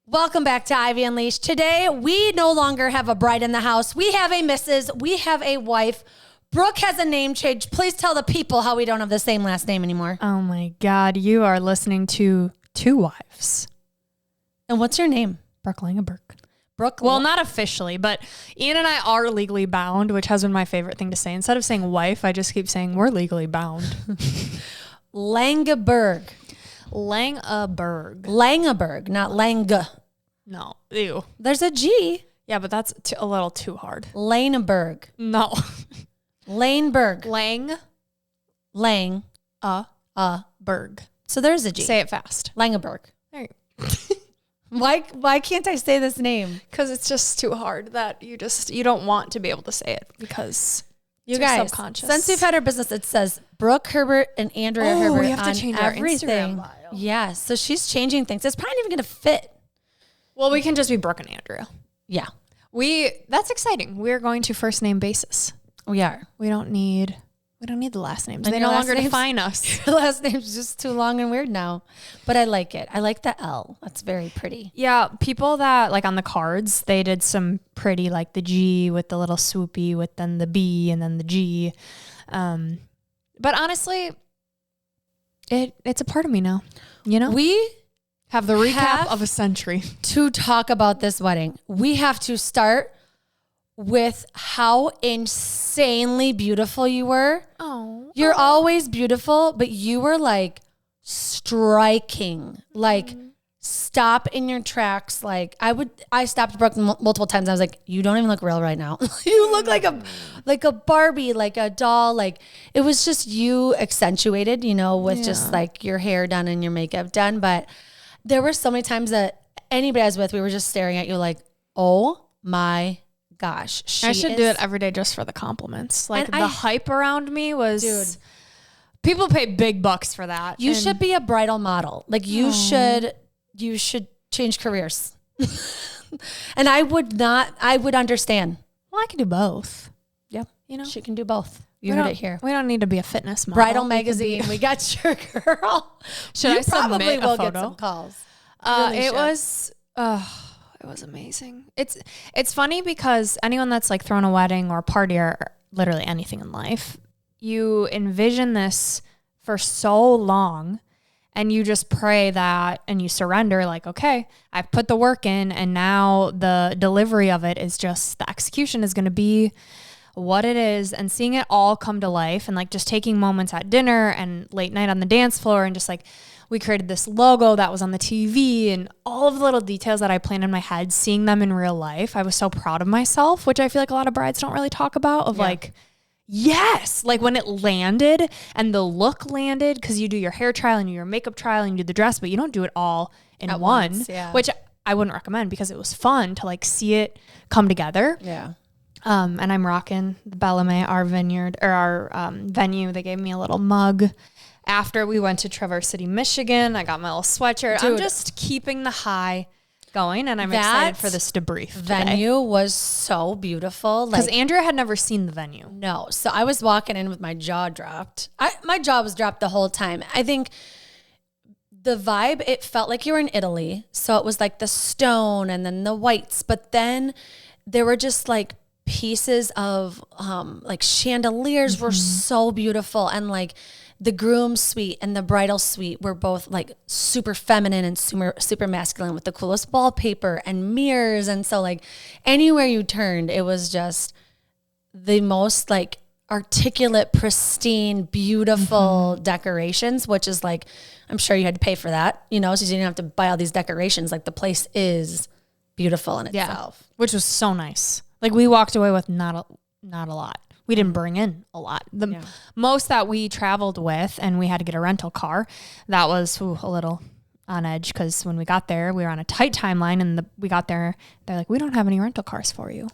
Welcome back to Ivy Unleashed. Today, we no longer have a bride in the house. We have a Mrs. We have a wife. Brooke has a name change. Please tell the people how we don't have the same last name anymore. Oh my God, you are listening to Two Wives. And what's your name? Brooke Langeberg. Brooke. Well, not officially, but Ian and I are legally bound, which has been my favorite thing to say. Instead of saying wife, I just keep saying we're legally bound. Langeberg. Langeberg, not Lange. No, ew. There's a G. Yeah, but that's a little too hard. Laneberg. No. Laneberg. Lang. Berg. So there's a G. Say it fast. Langeberg. There you go. Why can't I say this name? Because it's just too hard that you don't want to be able to say it because you guys, subconscious. Since we've had our business, it says Brooke Herbert and Andrea Herbert we have on to change everything. our Instagram bio. Yeah, so she's changing things. It's probably not even going to fit. Well, we can just be Brooke and Andrea. Yeah. That's exciting. We're going to first name basis. We are. We don't need the last names. And they no longer define us. The last name's just too long and weird now. But I like it. I like the L. That's very pretty. Yeah, people that like on the cards, they did some pretty like the G with the little swoopy with then the B and then the G. But honestly, it's a part of me now. You know? We have the recap of a century. To talk about this wedding, we have to start with how insanely beautiful you were. Oh. You're always beautiful, but you were like striking. Like stop in your tracks. Like I stopped Brooke multiple times. I was like, you don't even look real right now. You look like a Barbie, like a doll. Like it was just you accentuated, with just like your hair done and your makeup done. But there were so many times that anybody I was with, we were just staring at you like, oh my gosh. I should do it every day just for the compliments. Like the hype around me was, dude, people pay big bucks for that. You should be a bridal model. Like you should change careers. And I would understand. Well, I can do both. Yeah. She can do both. You heard it here. We don't need to be a fitness model. Bridal magazine. We got your girl. Should I probably submit will a photo? Get some calls. It was amazing. It's funny because anyone that's like thrown a wedding or a party or literally anything in life, you envision this for so long and you just pray that and you surrender like, okay, I've put the work in and now the delivery of it is just the execution is going to be what it is, and seeing it all come to life and like just taking moments at dinner and late night on the dance floor and just like we created this logo that was on the TV and all of the little details that I planned in my head, seeing them in real life. I was so proud of myself, which I feel like a lot of brides don't really talk about like, yes, like when it landed and the look landed, because you do your hair trial and your makeup trial and you do the dress, but you don't do it all in at one, once, which I wouldn't recommend because it was fun to like see it come together. Yeah. And I'm rocking the Bellamy, our vineyard or our venue. They gave me a little mug after we went to Traverse City, Michigan. I got my little sweatshirt. Dude, I'm just keeping the high going, and I'm excited for this debrief. Venue was so beautiful. Because Andrea had never seen the venue. No. So I was walking in with my jaw dropped. My jaw was dropped the whole time. I think the vibe, it felt like you were in Italy. So it was like the stone and then the whites. But then there were just like pieces of like chandeliers were so beautiful, and like the groom suite and the bridal suite were both like super feminine and super masculine with the coolest wallpaper and mirrors. And so like anywhere you turned, it was just the most like articulate, pristine, beautiful decorations, which is like, I'm sure you had to pay for that, so you didn't have to buy all these decorations. Like the place is beautiful in itself. Which was so nice. Like we walked away with not a lot. We didn't bring in a lot. The most that we traveled with, and we had to get a rental car, that was a little on edge because when we got there, we were on a tight timeline, and we got there, they're like, we don't have any rental cars for you.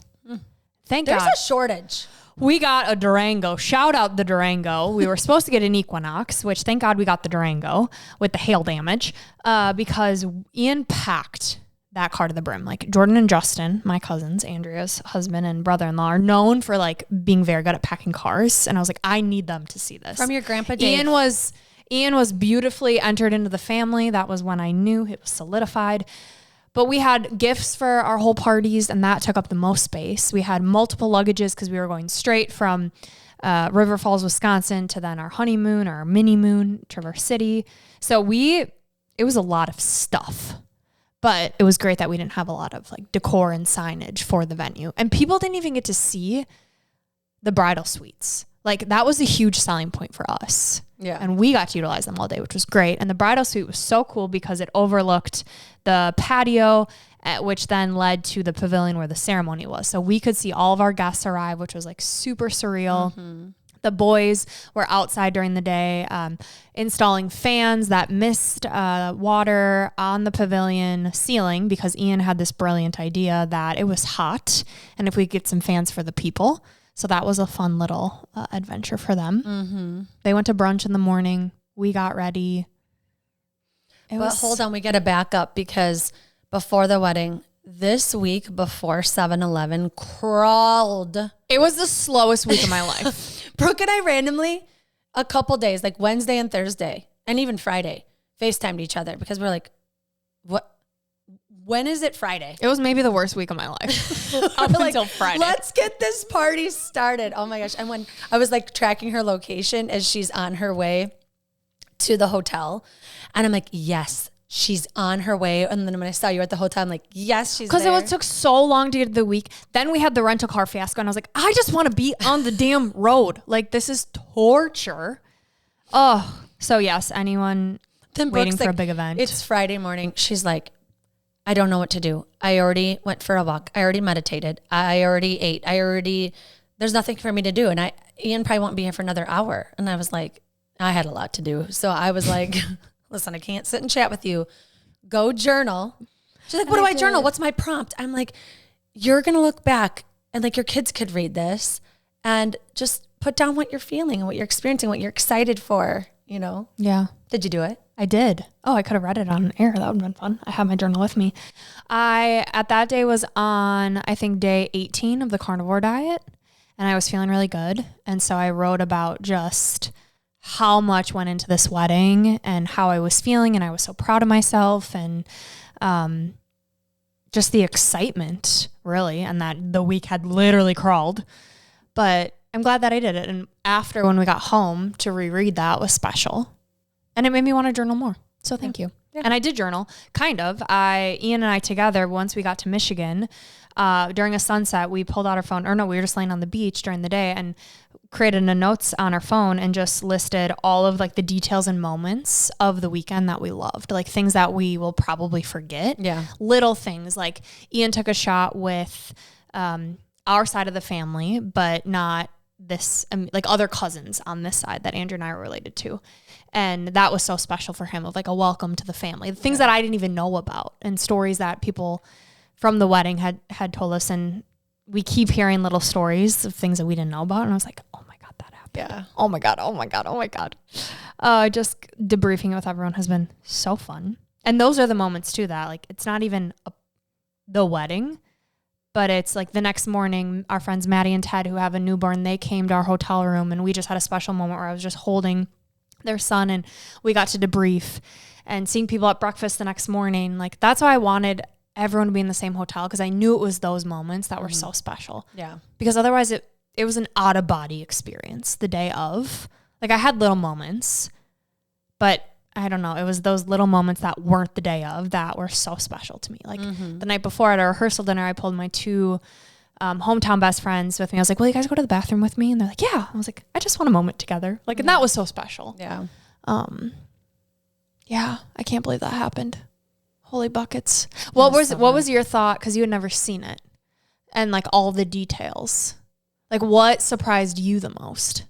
Thank God. There's a shortage. We got a Durango. Shout out the Durango. We were supposed to get an Equinox, which thank God we got the Durango with the hail damage because Ian packed that car to the brim. Like Jordan and Justin, my cousins, Andrea's husband and brother-in-law, are known for like being very good at packing cars. And I was like, I need them to see this. From your grandpa Dave. Ian was beautifully entered into the family. That was when I knew it was solidified. But we had gifts for our whole parties, and that took up the most space. We had multiple luggages because we were going straight from River Falls, Wisconsin to then our honeymoon or our mini moon, Traverse City. So it was a lot of stuff, but it was great that we didn't have a lot of like decor and signage for the venue. And people didn't even get to see the bridal suites. Like that was a huge selling point for us. Yeah. And we got to utilize them all day, which was great. And the bridal suite was so cool because it overlooked the patio, which then led to the pavilion where the ceremony was. So we could see all of our guests arrive, which was like super surreal. Mm-hmm. The boys were outside during the day, installing fans that mist water on the pavilion ceiling because Ian had this brilliant idea that it was hot and if we get some fans for the people. So that was a fun little adventure for them. Mm-hmm. They went to brunch in the morning. We got ready. Hold on, we got to back up because before the wedding, this week before 7-Eleven crawled. It was the slowest week of my life. Brooke and I randomly, a couple days, like Wednesday and Thursday, and even Friday, FaceTimed each other because we're like, what? When is it Friday? It was maybe the worst week of my life up until Friday. Let's get this party started. Oh my gosh. And when I was like tracking her location as she's on her way to the hotel, and I'm like, yes, she's on her way. And then when I saw you at the hotel, I'm like, yes, she's there. Because it took so long to get to the week. Then we had the rental car fiasco, and I was like, I just want to be on the damn road. Like, this is torture. Oh, so yes, anyone waiting for a big event. It's Friday morning. She's like, I don't know what to do. I already went for a walk. I already meditated. I already ate. There's nothing for me to do. And Ian probably won't be here for another hour. And I was like, I had a lot to do. So I was like, listen, I can't sit and chat with you. Go journal. She's like, what do I journal? What's my prompt? I'm like, you're going to look back and like your kids could read this and just put down what you're feeling and what you're experiencing, what you're excited for, you know? Yeah. Did you do it? I did. Oh, I could have read it on air. That would have been fun. I have my journal with me. At that day was on, I think, day 18 of the carnivore diet, and I was feeling really good. And so I wrote about just how much went into this wedding and how I was feeling, and I was so proud of myself, and just the excitement, really, and that the week had literally crawled. But I'm glad that I did it. And after, when we got home, to reread that was special. And it made me want to journal more. So thank you. Yeah. And I did journal, kind of. Ian and I together, once we got to Michigan, during a sunset, we pulled out our phone. Or no, we were just laying on the beach during the day and created a notes on our phone and just listed all of like the details and moments of the weekend that we loved. Like things that we will probably forget. Yeah. Little things like Ian took a shot with our side of the family, but not this, like other cousins on this side that Andrew and I are related to. And that was so special for him, of like a welcome to the family, things that I didn't even know about, and stories that people from the wedding had told us. And we keep hearing little stories of things that we didn't know about. And I was like, oh my God, that happened. Yeah. Oh my God. Oh my God. Oh my God. Just debriefing it with everyone has been so fun. And those are the moments too, that like, it's not even the wedding, but it's like the next morning, our friends Maddie and Ted, who have a newborn, they came to our hotel room, and we just had a special moment where I was just holding their son, and we got to debrief, and seeing people at breakfast the next morning. Like, that's why I wanted everyone to be in the same hotel, because I knew it was those moments that were so special. Yeah. Because otherwise it was an out of body experience the day of. Like, I had little moments, but I don't know, it was those little moments that weren't the day of that were so special to me. Like the night before at our rehearsal dinner, I pulled my two hometown best friends with me. I was like, will you guys go to the bathroom with me? And they're like, yeah. I was like, I just want a moment together. Like, and that was so special. Yeah. Yeah. I can't believe that happened. Holy buckets. What was your thought? 'Cause you had never seen it, and like all the details, like what surprised you the most?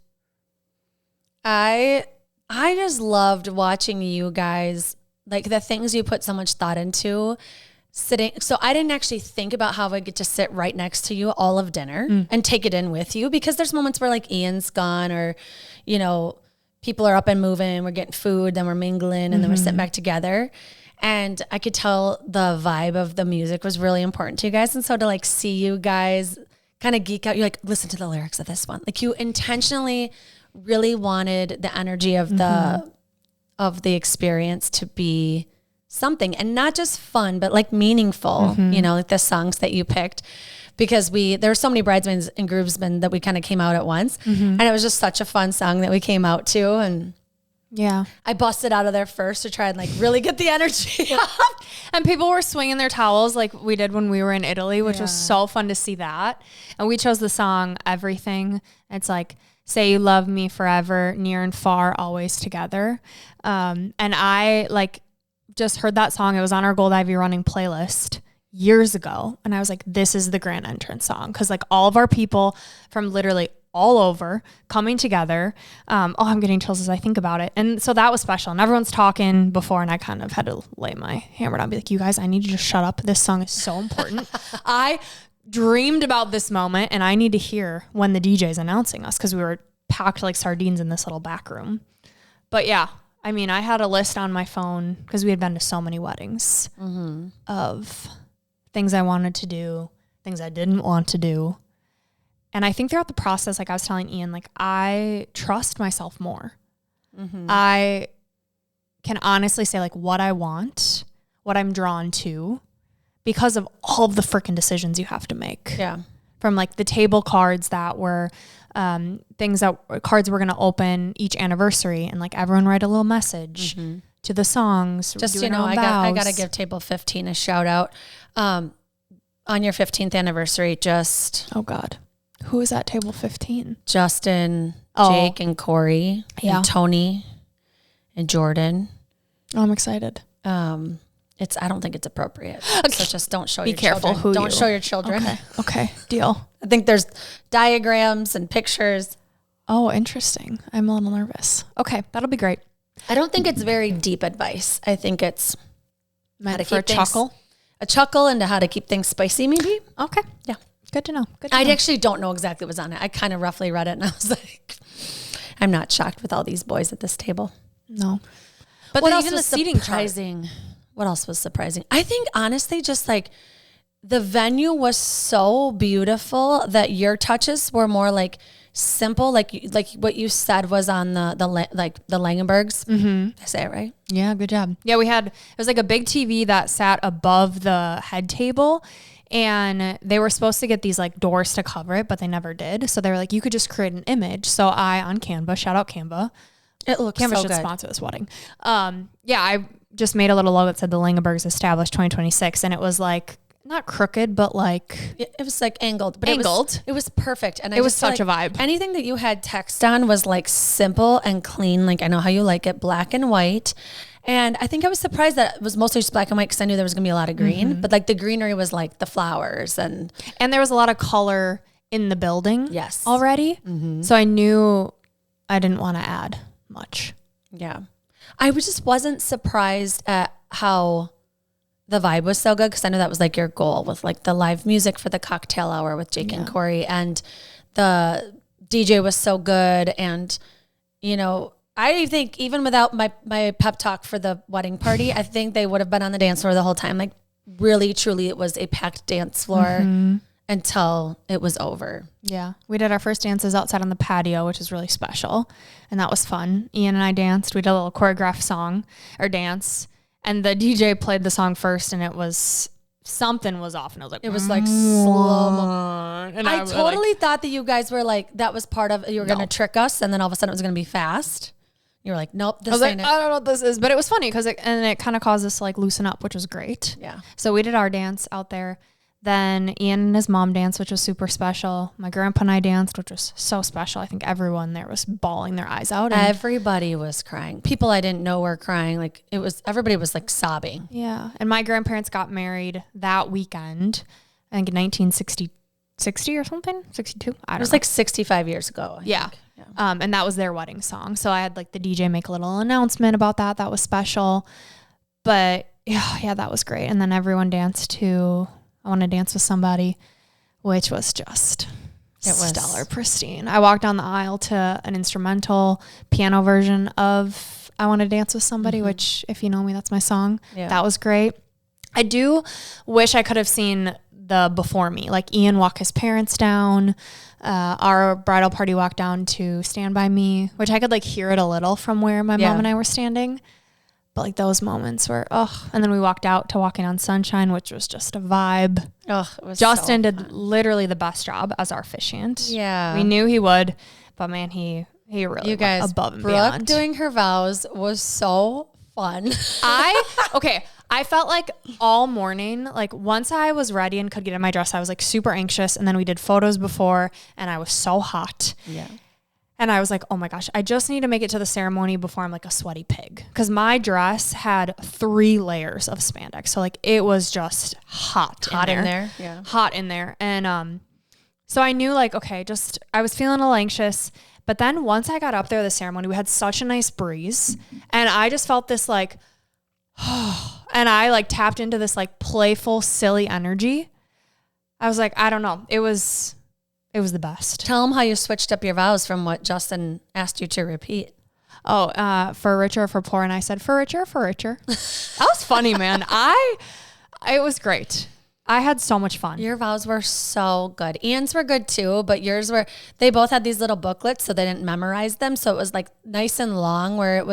I just loved watching you guys, like the things you put so much thought into. So I didn't actually think about how I get to sit right next to you all of dinner and take it in with you, because there's moments where like Ian's gone, or, you know, people are up and moving, we're getting food, then we're mingling, and then we're sitting back together. And I could tell the vibe of the music was really important to you guys. And so to like see you guys kind of geek out, you're like, listen to the lyrics of this one. Like, you intentionally really wanted the energy of the experience to be something, and not just fun, but like meaningful, you know, like the songs that you picked, because there were so many bridesmaids and groomsmen that we kind of came out at once. And it was just such a fun song that we came out to. And yeah, I busted out of there first to try and like really get the energy up. And people were swinging their towels like we did when we were in Italy, which was so fun to see that. And we chose the song Everything. It's like, say you love me forever, near and far, always together. And I like just heard that song. It was on our Gold Ivy Running playlist years ago. And I was like, this is the grand entrance song. Cause like all of our people from literally all over coming together. I'm getting chills as I think about it. And so that was special. And everyone's talking before, and I kind of had to lay my hammer down and be like, you guys, I need you to shut up. This song is so important. I dreamed about this moment, and I need to hear when the DJ is announcing us, because we were packed like sardines in this little back room. But yeah, I mean, I had a list on my phone because we had been to so many weddings of things I wanted to do, things I didn't want to do. And I think throughout the process, like I was telling Ian, like I trust myself more. I can honestly say like what I want, what I'm drawn to, because of all of the freaking decisions you have to make. Yeah. From like the table cards that were cards we're going to open each anniversary, and like everyone write a little message to the songs. Just, you know, I got to give table 15 a shout out. On your 15th anniversary, oh God. Who is at table 15? Justin, Jake, and Corey, and Tony, and Jordan. Oh, I'm excited. I don't think it's appropriate. Okay. So just don't show Be your careful children. who Don't show your children. Okay. Deal. I think there's diagrams and pictures. Oh, interesting. I'm a little nervous. Okay. That'll be great. I don't think it's very deep advice. I think it's meant for a chuckle. A chuckle into how to keep things spicy, maybe. Okay. Yeah. Good to know. I actually don't know exactly what was on it. I kind of roughly read it, and I was like, I'm not shocked with all these boys at this table. No. But what then else even was the seating surprising. What else was surprising? I think honestly, just like the venue was so beautiful that your touches were more like simple, like what you said was on the Langenbergs. Did I say it right? Yeah, good job. Yeah, it was like a big TV that sat above the head table, and they were supposed to get these like doors to cover it, but they never did. So they were like, you could just create an image. So on Canva, shout out Canva. It looks Canva so should good. sponsor this wedding. I just made a little logo that said the Langenbergs established 2026, and it was like not crooked, but like it was like angled, but angled. It was perfect, and it was such a vibe. Anything that you had text on was like simple and clean. Like I know how you like it, black and white. And I think I was surprised that it was mostly just black and white because I knew there was gonna be a lot of green, but like the greenery was like the flowers and there was a lot of color in the building. Yes, already. So I knew I didn't want to add much. Yeah. I wasn't surprised at how the vibe was so good, because I know that was like your goal with like the live music for the cocktail hour with Jake and Corey, and the DJ was so good. And, you know, I think even without my pep talk for the wedding party, I think they would have been on the dance floor the whole time. Like really, truly, it was a packed dance floor until it was over. Yeah. We did our first dances outside on the patio, which is really special. And that was fun. Ian and I danced. We did a little choreographed song or dance. And the DJ played the song first, and it was something was off. And I was like, it was like slow. And I totally thought that you guys were like, that was part of, you were going to trick us. And then all of a sudden it was going to be fast. You were like, nope, this ain't it. I don't know what this is, but it was funny because it kind of caused us to like loosen up, which was great. Yeah. So we did our dance out there. Then Ian and his mom danced, which was super special. My grandpa and I danced, which was so special. I think everyone there was bawling their eyes out. Everybody was crying. People I didn't know were crying. Like everybody was like sobbing. Yeah. And my grandparents got married that weekend, I think in 1960 or something, 62. I don't know. It was like 65 years ago. Yeah. And that was their wedding song. So I had like the DJ make a little announcement about that. That was special. But yeah, that was great. And then everyone danced to I Want to Dance with Somebody, which was just stellar, pristine. I walked down the aisle to an instrumental piano version of I Want to Dance with Somebody, which if you know me, that's my song. Yeah. That was great. I do wish I could have seen the before me, like Ian walk his parents down. Our bridal party walked down to Stand By Me, which I could like hear it a little from where my mom and I were standing. But like those moments were, and then we walked out to Walking on Sunshine, which was just a vibe. It was Justin so did fun. literally the best job as our officiant. Yeah. We knew he would, but man, he really went above and Brooke beyond. doing her vows was so fun. I felt like all morning, like once I was ready and could get in my dress, I was like super anxious. And then we did photos before and I was so hot. Yeah. And I was like, oh my gosh, I just need to make it to the ceremony before I'm like a sweaty pig. Because my dress had 3 layers of spandex. So like it was just hot in there. Yeah. Hot in there. And so I knew like, okay, just I was feeling a little anxious. But then once I got up there, the ceremony, we had such a nice breeze. And I just felt this like, and I like tapped into this like playful, silly energy. I was like, I don't know. It was the best. Tell them how you switched up your vows from what Justin asked you to repeat. Oh, for richer, for poor. And I said, for richer, for richer. That was funny, man. It was great. I had so much fun. Your vows were so good. Ian's were good too, but yours were, they both had these little booklets, so they didn't memorize them. So it was like nice and long where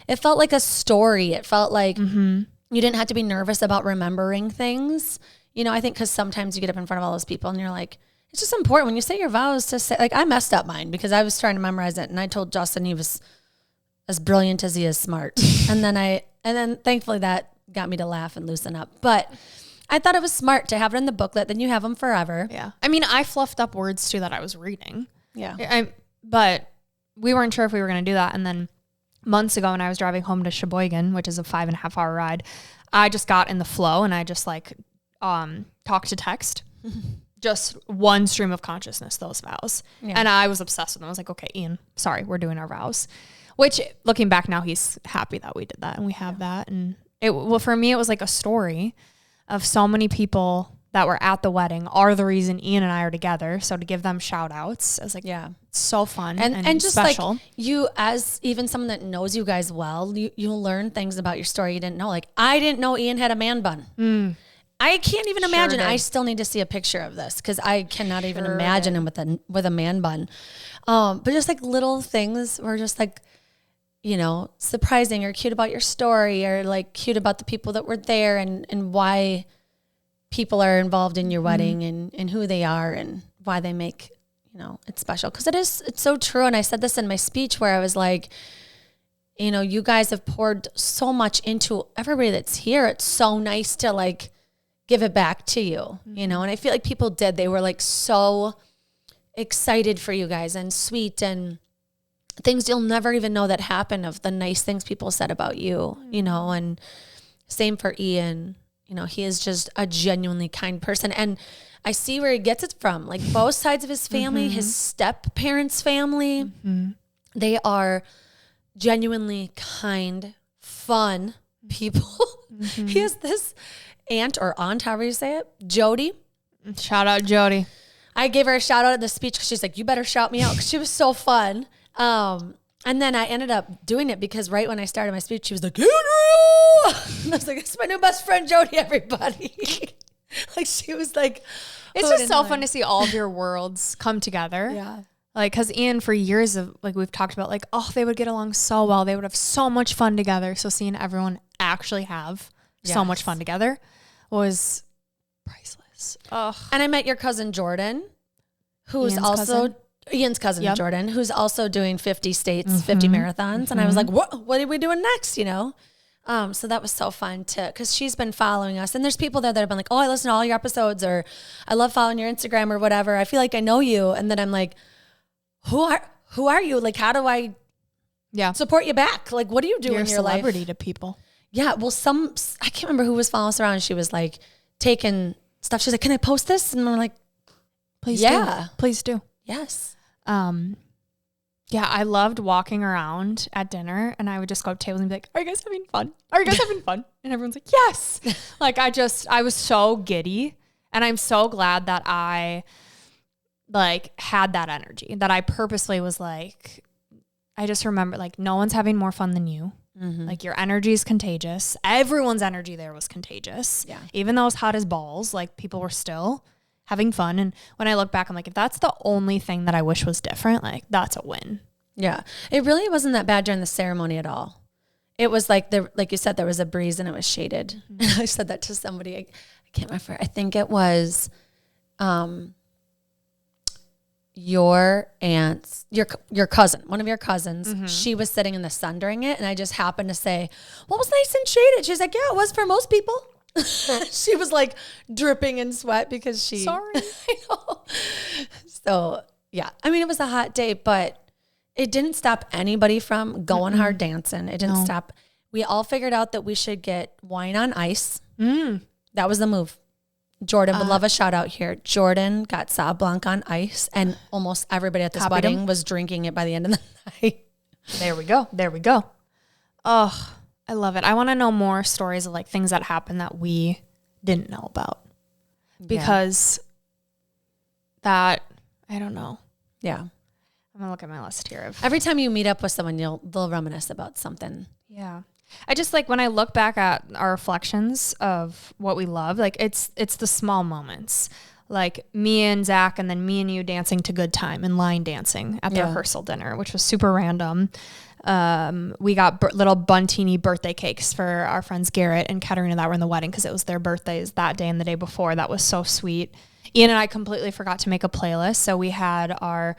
it felt like a story. It felt like you didn't have to be nervous about remembering things. You know, I think because sometimes you get up in front of all those people and you're like, it's just important when you say your vows to say, like I messed up mine because I was trying to memorize it and I told Justin he was as brilliant as he is smart. and then thankfully that got me to laugh and loosen up. But I thought it was smart to have it in the booklet. Then you have them forever. Yeah. I mean, I fluffed up words too that I was reading. Yeah. But we weren't sure if we were going to do that. And then months ago when I was driving home to Sheboygan, which is a 5.5 hour ride, I just got in the flow and I just like talk to text. Just one stream of consciousness, those vows. Yeah. And I was obsessed with them. I was like, okay, Ian, sorry, we're doing our vows. Which looking back now, he's happy that we did that and we have that. And for me, it was like a story of so many people that were at the wedding are the reason Ian and I are together. So to give them shout outs, I was like, yeah, it's so fun and just special. Like you, as even someone that knows you guys well, you'll learn things about your story you didn't know. Like I didn't know Ian had a man bun. I can't even imagine. I still need to see a picture of this because I cannot even imagine him with a man bun. But just like little things were just like, you know, surprising or cute about your story or like cute about the people that were there and why people are involved in your wedding and who they are and why they make, you know, it special. Because it's so true. And I said this in my speech where I was like, you know, you guys have poured so much into everybody that's here. It's so nice to like give it back to you, you know? And I feel like people did. They were like so excited for you guys and sweet and things you'll never even know that happened of the nice things people said about you, you know? And same for Ian, you know, he is just a genuinely kind person. And I see where he gets it from, like both sides of his family, his step parents' family, they are genuinely kind, fun people. He has this aunt or aunt, however you say it, Jody. Shout out Jody. I gave her a shout out at the speech because she's like, you better shout me out because she was so fun. And then I ended up doing it because right when I started my speech, she was like, Andrew! And I was like, it's my new best friend, Jody, everybody. Like she was like, it's just so fun to see all of your worlds come together. Yeah. Like, cause Ian for years of like, we've talked about like, oh, they would get along so well. They would have so much fun together. So seeing everyone actually have so much fun together was priceless. Oh. And I met your cousin Jordan, who's Ian's cousin Jordan, who's also doing 50 states, 50 marathons. And I was like, what are we doing next? You know? So that was so fun cause she's been following us and there's people there that have been like, oh, I listen to all your episodes or I love following your Instagram or whatever. I feel like I know you. And then I'm like, who are you? Like, how do I support you back? Like, what do you do in your life? You're a celebrity to people. Yeah. Well, I can't remember who was following us around. She was like taking stuff. She's like, can I post this? And I'm like, please do. Please do. Yes. Yeah, I loved walking around at dinner and I would just go up to tables and be like, are you guys having fun? Are you guys having fun? And everyone's like, yes. Like I was so giddy and I'm so glad that I like had that energy, that I purposely was like, I just remember like no one's having more fun than you. Like your energy is contagious. Everyone's energy there was contagious. Yeah. Even though it was hot as balls, like people were still having fun. And when I look back, I'm like, if that's the only thing that I wish was different, like that's a win. Yeah. It really wasn't that bad during the ceremony at all. it was like like you said, there was a breeze and it was shaded. Mm-hmm. I said that to somebody. I can't remember. I think it was, your aunt's, your cousin, one of your cousins. Mm-hmm. She was sitting in the sun during it, and I just happened to say, "Well, it was nice and shaded." She's like, "Yeah, it was for most people." She was like dripping in sweat because she. Sorry. I know. So yeah, I mean, it was a hot day, but it didn't stop anybody from going hard dancing. It didn't stop. We all figured out that we should get wine on ice. That was the move. Jordan would love a shout out here. Jordan got Sauv Blanc on ice, and almost everybody at this wedding was drinking it by the end of the night. There we go. There we go. Oh, I love it. I want to know more stories of like things that happened that we didn't know about, because that, I don't know. Yeah. I'm going to look at my list here. Every time you meet up with someone, they'll reminisce about something. Yeah. I just like when I look back at our reflections of what we love, like it's the small moments, like me and Zach, and then me and you dancing to Good Time and line dancing at the rehearsal dinner, which was super random. We got little Buntini birthday cakes for our friends Garrett and Katerina that were in the wedding, because it was their birthdays that day and the day before. That was so sweet. Ian and I completely forgot to make a playlist. So we had our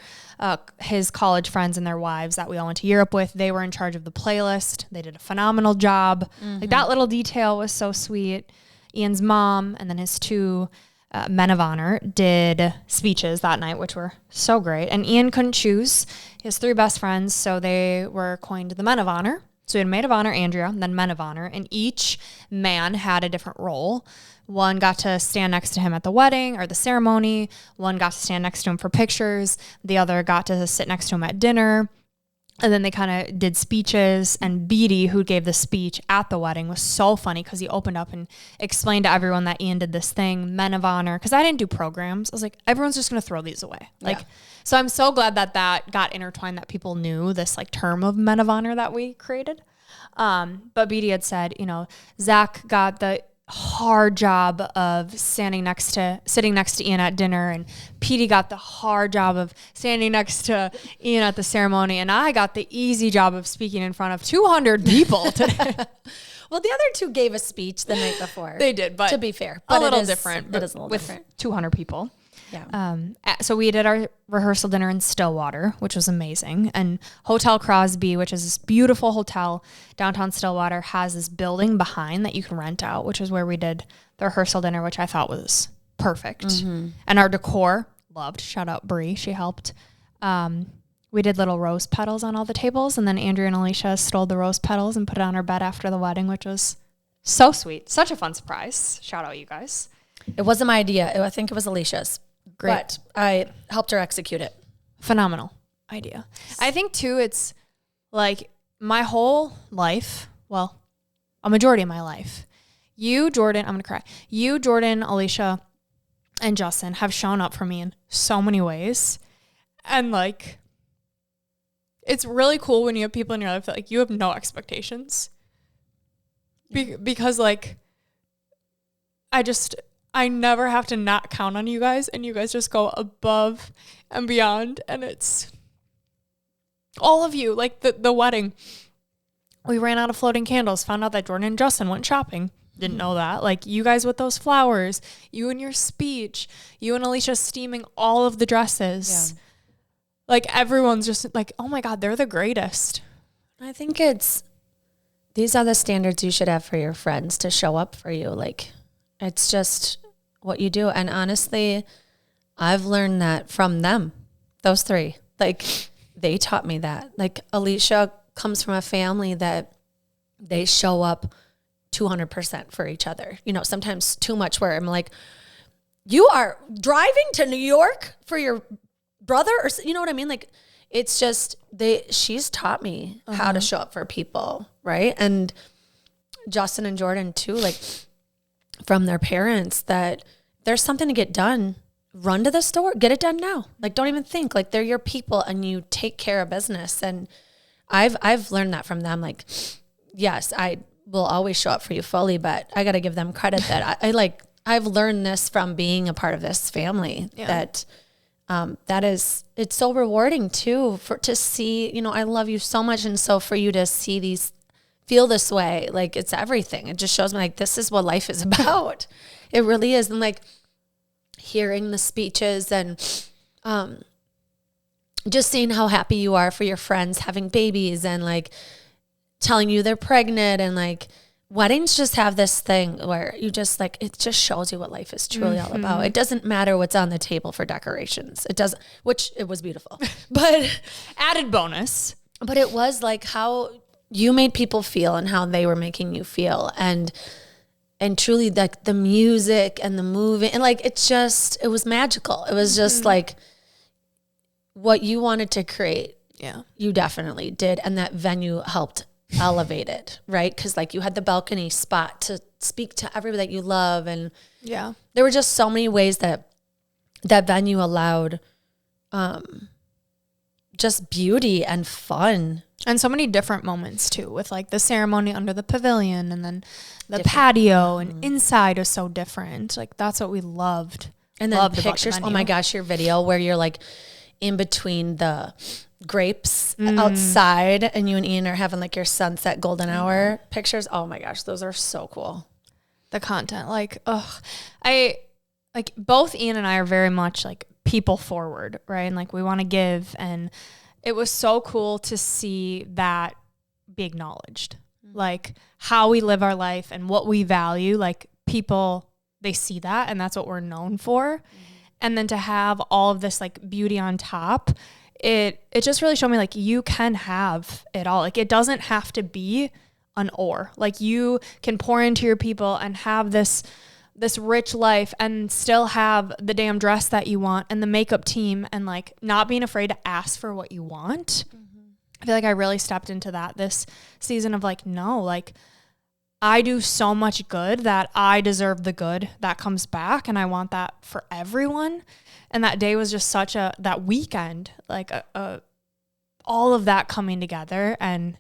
his college friends and their wives that we all went to Europe with. They were in charge of the playlist. They did a phenomenal job. Mm-hmm. Like that little detail was so sweet. Ian's mom and then his two men of honor did speeches that night, which were so great. And Ian couldn't choose his three best friends, so they were coined the men of honor. So we had maid of honor, Andrea, and then men of honor, and each man had a different role. One got to stand next to him at the wedding or the ceremony. One got to stand next to him for pictures. The other got to sit next to him at dinner. And then they kind of did speeches, and Beatty, who gave the speech at the wedding, was so funny because he opened up and explained to everyone that Ian did this thing, men of honor, because I didn't do programs. I was like, everyone's just going to throw these away. So I'm so glad that got intertwined, that people knew this like term of men of honor that we created. But Beatty had said, Zach got the hard job of sitting next to Ian at dinner, and Petey got the hard job of standing next to Ian at the ceremony, and I got the easy job of speaking in front of 200 people today. Well, the other two gave a speech the night before. They did, but to be fair, a little different. It is a little different. 200 people. Yeah. So we did our rehearsal dinner in Stillwater, which was amazing. And Hotel Crosby, which is this beautiful hotel downtown Stillwater, has this building behind that you can rent out, which is where we did the rehearsal dinner, which I thought was perfect. Mm-hmm. And our decor, loved. Shout out Brie, she helped. We did little rose petals on all the tables, and then Andrea and Alicia stole the rose petals and put it on our bed after the wedding, which was so sweet. Such a fun surprise. Shout out you guys. It wasn't my idea. I think it was Alicia's. Great. But I helped her execute it. Phenomenal idea. I think too, it's like my whole life, well, a majority of my life, you, Jordan, I'm going to cry. You, Jordan, Alicia, and Justin have shown up for me in so many ways. And like, it's really cool when you have people in your life that like you have no expectations. Because like, I never have to not count on you guys, and you guys just go above and beyond. And it's all of you, like the wedding. We ran out of floating candles, found out that Jordan and Justin went shopping. Didn't know that. Like you guys with those flowers, you and your speech, you and Alicia steaming all of the dresses. Yeah. Like everyone's just like, oh my God, they're the greatest. I think these are the standards you should have for your friends to show up for you. Like it's just what you do. And honestly, I've learned that from them, those three. Like they taught me that. Like Alicia comes from a family that they show up 200% for each other. Sometimes too much, where I'm like, you are driving to New York for your brother, or you know what I mean? Like it's just she's taught me how to show up for people, right? And Justin and Jordan too, like from their parents, that there's something to get done, run to the store, get it done now. Like don't even think, like they're your people and you take care of business. And I've learned that from them. Like, yes, I will always show up for you fully, but I got to give them credit that I've learned this from being a part of this family. Yeah. It's so rewarding too, to see, I love you so much. And so for you to see these feel this way. Like, it's everything. It just shows me like, this is what life is about. It really is. And like hearing the speeches and just seeing how happy you are for your friends having babies and like telling you they're pregnant, and like weddings just have this thing where you just like, it just shows you what life is truly all about. It doesn't matter what's on the table for decorations. It doesn't, which it was beautiful, but added bonus. But it was like how you made people feel and how they were making you feel. And truly like the music and the movie and like, it was magical. It was just like what you wanted to create. Yeah. You definitely did. And that venue helped elevate it, right? Because like you had the balcony spot to speak to everybody that you love. And yeah, there were just so many ways that venue allowed just beauty and fun. And so many different moments too, with like the ceremony under the pavilion and then the patio and inside was so different. Like that's what we loved. And then pictures. Oh my gosh, your video where you're like in between the grapes outside and you and Ian are having like your sunset golden hour pictures. Oh my gosh, those are so cool. The content, like, both Ian and I are very much like people forward, right? And like we want to give, and it was so cool to see that be acknowledged. Like how we live our life and what we value, like people, they see that and that's what we're known for. And then to have all of this like beauty on top, it just really showed me like you can have it all. Like it doesn't have to be an or. Like you can pour into your people and have this rich life and still have the damn dress that you want and the makeup team and like not being afraid to ask for what you want. I feel like I really stepped into that this season of like, no, like I do so much good that I deserve the good that comes back, and I want that for everyone. And that day was just such that weekend, like all of that coming together, and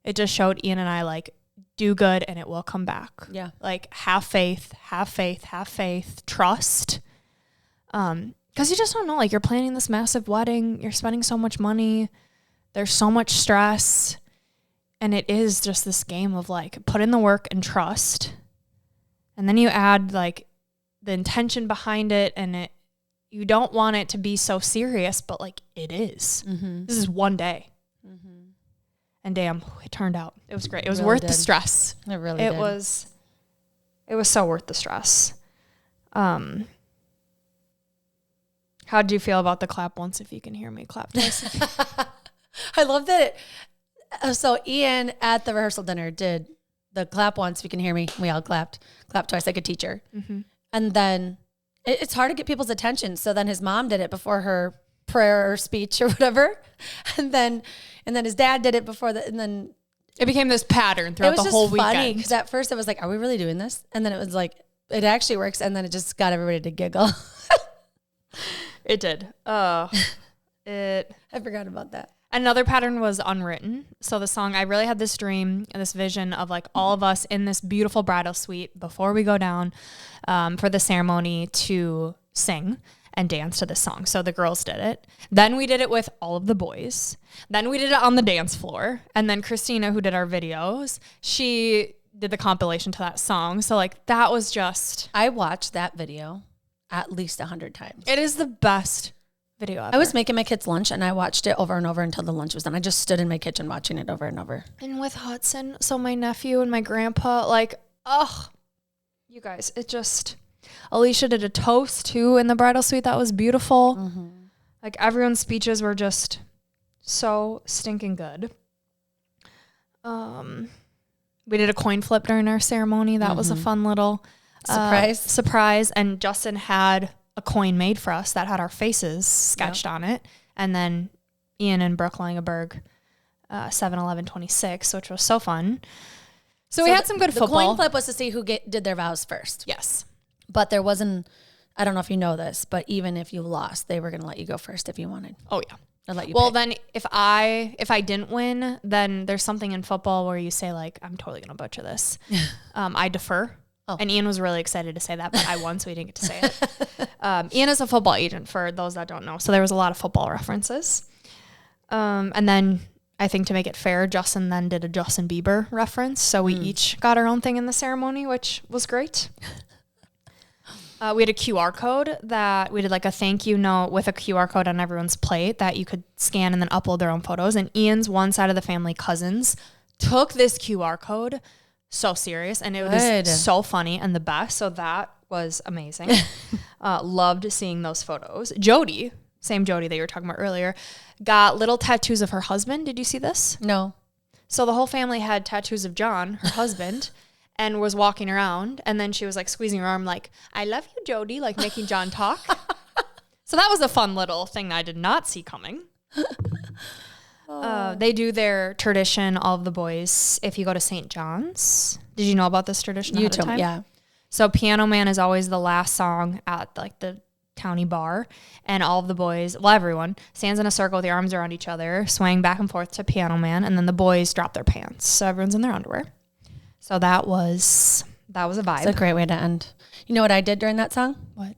it just showed Ian and I like do good and it will come back. Yeah. Like have faith, trust. Cause you just don't know, like you're planning this massive wedding, you're spending so much money, there's so much stress. And it is just this game of like put in the work and trust. And then you add like the intention behind it, and you don't want it to be so serious, but like it is. This is one day. And damn, it turned out. It was great. It was worth the stress. It really did. It was so worth the stress. How did you feel about the clap once if you can hear me, clap twice? I love that. So Ian at the rehearsal dinner did the clap once if you can hear me. We all clapped twice like a teacher. And then it's hard to get people's attention. So then his mom did it before her prayer or speech or whatever. And then his dad did it before and then it became this pattern throughout the whole weekend. It was just funny because at first it was like, are we really doing this? And then it was like, it actually works. And then it just got everybody to giggle. It did. I forgot about that. Another pattern was Unwritten. So the song, I really had this dream and this vision of like all of us in this beautiful bridal suite before we go down for the ceremony to sing and dance to this song. So the girls did it. Then we did it with all of the boys. Then we did it on the dance floor. And then Christina, who did our videos, she did the compilation to that song. So like that was just... I watched that video at least 100 times. It is the best video ever. I was making my kids lunch and I watched it over and over until the lunch was done. I just stood in my kitchen watching it over and over. And with Hudson, so my nephew and my grandpa, like, you guys, it just... Alicia did a toast too in the bridal suite. That was beautiful. Like everyone's speeches were just so stinking good. We did a coin flip during our ceremony. That was a fun little surprise. And Justin had a coin made for us that had our faces sketched on it. And then Ian and Brooke Langeberg, 7-11-26, which was so fun. So we had some good football. The coin flip was to see who did their vows first. Yes. But there wasn't, I don't know if you know this, but even if you lost, they were going to let you go first if you wanted. Oh, yeah. They'll let you pick. Then if I didn't win, then there's something in football where you say like, I'm totally going to butcher this. I defer. Oh. And Ian was really excited to say that, but I won, so he didn't get to say it. Ian is a football agent for those that don't know. So there was a lot of football references. And then I think to make it fair, Justin then did a Justin Bieber reference. So we each got our own thing in the ceremony, which was great. We had a QR code that we did like a thank you note with a QR code on everyone's plate that you could scan and then upload their own photos. And Ian's one side of the family cousins took this QR code so serious, and it was so funny and the best. So that was amazing. Loved seeing those photos. Jody, same Jody that you were talking about earlier, got little tattoos of her husband. Did you see this? No. So the whole family had tattoos of John, her husband, and was walking around. And then she was like squeezing her arm like, I love you, Jody, like making John talk. So that was a fun little thing I did not see coming. They do their tradition, all of the boys, if you go to St. John's. Did you know about this tradition ahead of time? Yeah. So Piano Man is always the last song at like the county bar, and all of the boys, well, everyone stands in a circle with their arms around each other, swaying back and forth to Piano Man, and then the boys drop their pants. So everyone's in their underwear. So that was a vibe. It's a great way to end. You know what I did during that song? What?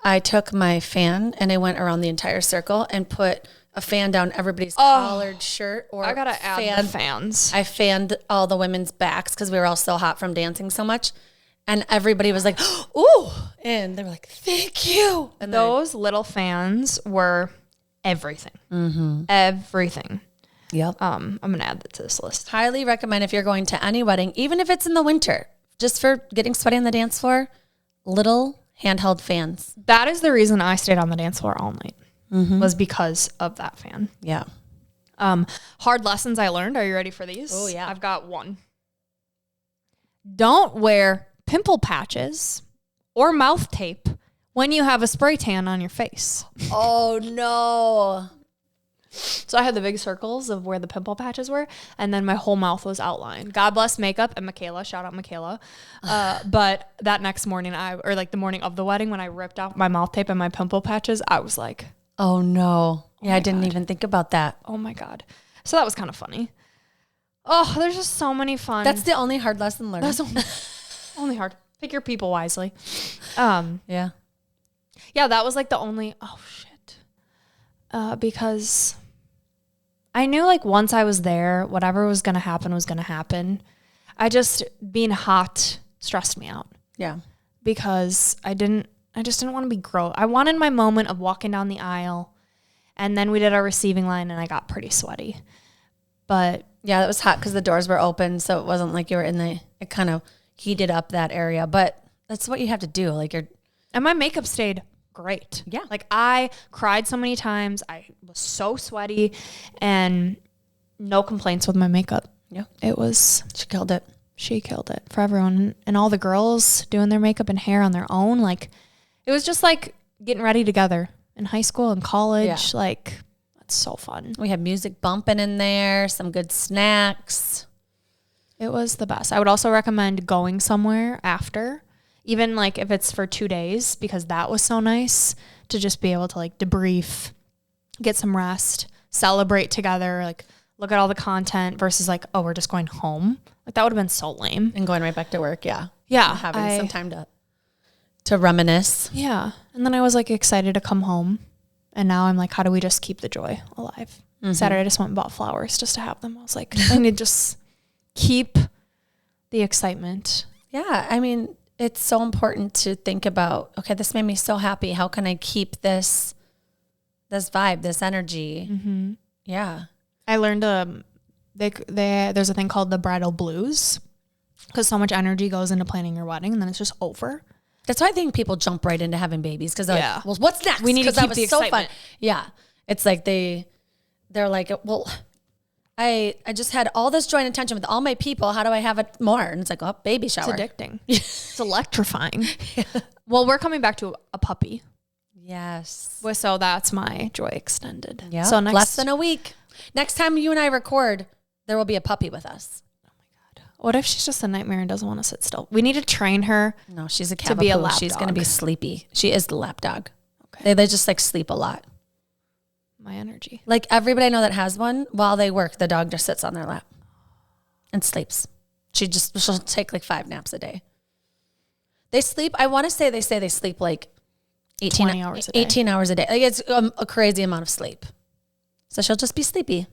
I took my fan and I went around the entire circle and put a fan down everybody's collared shirt. Or I gotta add the fans. I fanned all the women's backs because we were all so hot from dancing so much. And everybody was like, ooh. And they were like, thank you. And those little fans were everything. Mm-hmm. Everything. Yep. I'm going to add that to this list. Highly recommend if you're going to any wedding, even if it's in the winter, just for getting sweaty on the dance floor, little handheld fans. That is the reason I stayed on the dance floor all night, was because of that fan. Yeah. Hard lessons I learned. Are you ready for these? Oh, yeah. I've got one. Don't wear pimple patches or mouth tape when you have a spray tan on your face. Oh, no. So I had the big circles of where the pimple patches were, and then my whole mouth was outlined. God bless makeup and Michaela. Shout out Michaela. But that next morning, the morning of the wedding, when I ripped off my mouth tape and my pimple patches, I was like, oh, no. Yeah, I didn't even think about that. Oh, my God. So that was kind of funny. Oh, there's just so many fun. That's the only hard lesson learned. That's only hard. Pick your people wisely. Yeah. Yeah, that was like the only, oh, shit. Because I knew like once I was there, whatever was going to happen was going to happen. Being hot stressed me out. Yeah. Because I just didn't want to be gross. I wanted my moment of walking down the aisle, and then we did our receiving line and I got pretty sweaty. But yeah, it was hot because the doors were open. So it wasn't like you were it kind of heated up that area, but that's what you have to do. And my makeup stayed great. Yeah. Like I cried so many times. I was so sweaty and no complaints with my makeup. Yeah. She killed it. She killed it for everyone. And all the girls doing their makeup and hair on their own. Like it was just like getting ready together in high school and college. Yeah. Like that's so fun. We had music bumping in there, some good snacks. It was the best. I would also recommend going somewhere after, even like if it's for 2 days, because that was so nice to just be able to like debrief, get some rest, celebrate together, like look at all the content versus like, oh, we're just going home. Like that would have been so lame. And going right back to work. Yeah. Yeah. And having some time to reminisce. Yeah. And then I was like excited to come home. And now I'm like, how do we just keep the joy alive? Mm-hmm. Saturday I just went and bought flowers just to have them. I was like, I need to just keep the excitement. Yeah. I mean, it's so important to think about, okay, this made me so happy. How can I keep this vibe, this energy? Mm-hmm. Yeah. I learned there's a thing called the bridal blues because so much energy goes into planning your wedding and then it's just over. That's why I think people jump right into having babies because they're like, well, what's next? We need to keep the excitement. So fun. Yeah. It's like they're like, well, I just had all this joy and attention with all my people. How do I have it more? And it's like, oh, baby shower. It's addicting. It's electrifying. Yeah. Well, we're coming back to a puppy. Yes. So that's my joy extended. Yeah. So less than a week. Next time you and I record, there will be a puppy with us. Oh my God. What if she's just a nightmare and doesn't want to sit still? We need to train her. No, she's a to be a lap She's dog. going to be sleepy. She is the lap dog. Okay. They just like sleep a lot. My energy. Like everybody I know that has one, while they work, the dog just sits on their lap and sleeps. She'll take like 5 naps a day. They sleep. I want to say they sleep like 20 hours a day. 18 hours a day. Like it's a crazy amount of sleep. So she'll just be sleepy.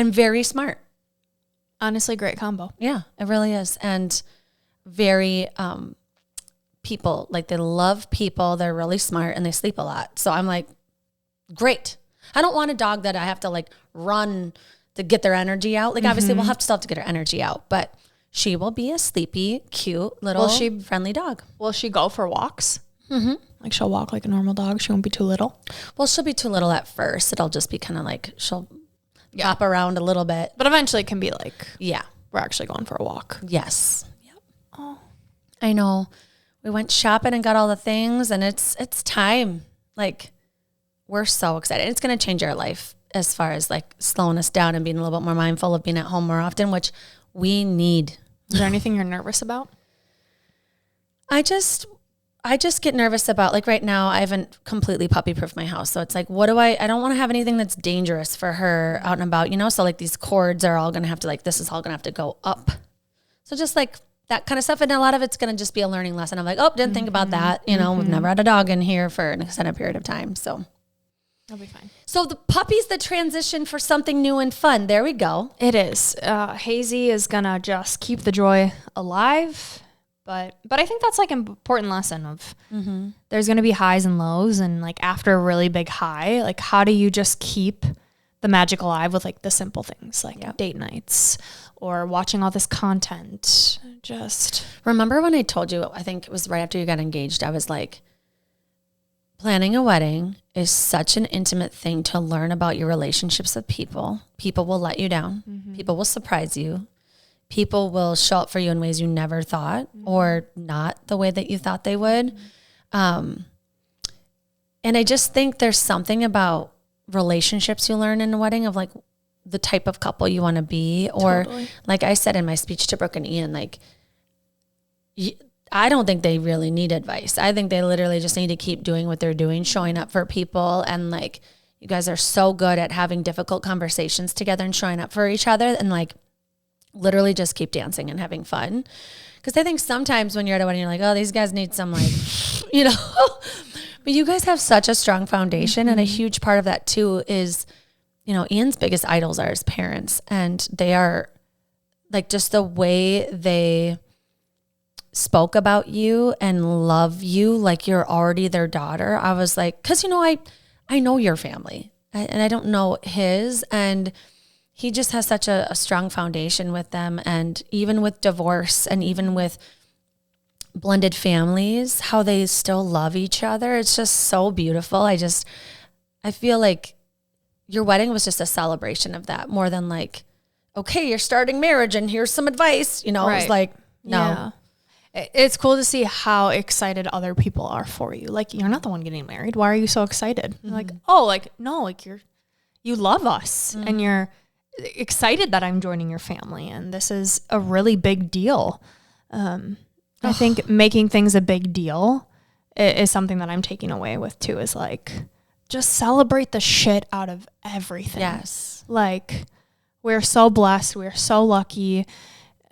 and very smart. Honestly, great combo. Yeah, it really is. And very people, like they love people. They're really smart and they sleep a lot. So I'm like, great. I don't want a dog that I have to like run to get their energy out. Like obviously we'll have to still have to get her energy out, but she will be a sleepy, cute, little friendly dog. Will she go for walks? Mm-hmm. Like she'll walk like a normal dog. She won't be too little. Well, she'll be too little at first. It'll just be kind of like she'll hop around a little bit. But eventually it can be like, yeah, we're actually going for a walk. Yes. Yep. Oh, I know. We went shopping and got all the things, and it's time. Like, we're so excited. It's going to change our life as far as like slowing us down and being a little bit more mindful of being at home more often, which we need. Is there anything you're nervous about? I just get nervous about, like right now, I haven't completely puppy-proofed my house. So it's like, I don't want to have anything that's dangerous for her out and about, you know? So like these cords are all going to have to this is all going to have to go up. So just like that kind of stuff. And a lot of it's going to just be a learning lesson. I'm like, oh, didn't think about that. You know, we've never had a dog in here for an extended period of time. So that'll be fine. So the puppy's the transition for something new and fun. There we go. It is. Hazy is going to just keep the joy alive. But I think that's like an important lesson of there's going to be highs and lows. And like after a really big high, like how do you just keep the magic alive with like the simple things like date nights or watching all this content? Just remember when I told you, I think it was right after you got engaged, I was like, planning a wedding is such an intimate thing to learn about your relationships with people. People will let you down. People will surprise you. People will show up for you in ways you never thought or not the way that you thought they would. And I just think there's something about relationships you learn in a wedding of like the type of couple you want to be. Or like I said in my speech to Brooke and Ian, like I don't think they really need advice. I think they literally just need to keep doing what they're doing, showing up for people. And like you guys are so good at having difficult conversations together and showing up for each other and like literally just keep dancing and having fun. Because I think sometimes when you're at a wedding, you're like, oh, these guys need some like, you know, but you guys have such a strong foundation. And a huge part of that too is, you know, Ian's biggest idols are his parents. And they are like just the way they spoke about you and love you like you're already their daughter. I was like, because, you know, I know your family and I don't know his. And he just has such a strong foundation with them. And even with divorce and even with blended families, how they still love each other. It's just so beautiful. I feel like your wedding was just a celebration of that more than like, okay, you're starting marriage and here's some advice. You know, It was like, no. Yeah. It's cool to see how excited other people are for you. Like, you're not the one getting married. Why are you so excited? Like, oh, like, no, like you love us and you're excited that I'm joining your family. And this is a really big deal. I think making things a big deal is something that I'm taking away with too, is like, just celebrate the shit out of everything. Yes. Like, we're so blessed. We're so lucky.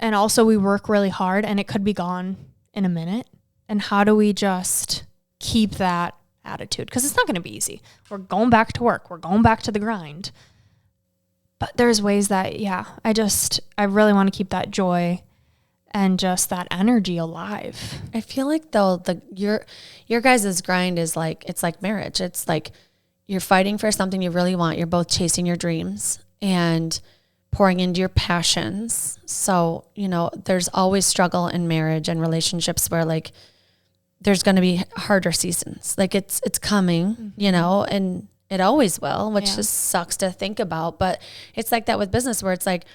And also we work really hard and it could be gone in a minute. And how do we just keep that attitude? Because it's not going to be easy. We're going back to work. We're going back to the grind. But there's ways that, I really want to keep that joy and just that energy alive. I feel like though your guys' grind is like, it's like marriage. It's like you're fighting for something you really want. You're both chasing your dreams and pouring into your passions. So, you know, there's always struggle in marriage and relationships where like there's going to be harder seasons. Like it's coming, you know, and it always will, which just sucks to think about. But it's like that with business where it's like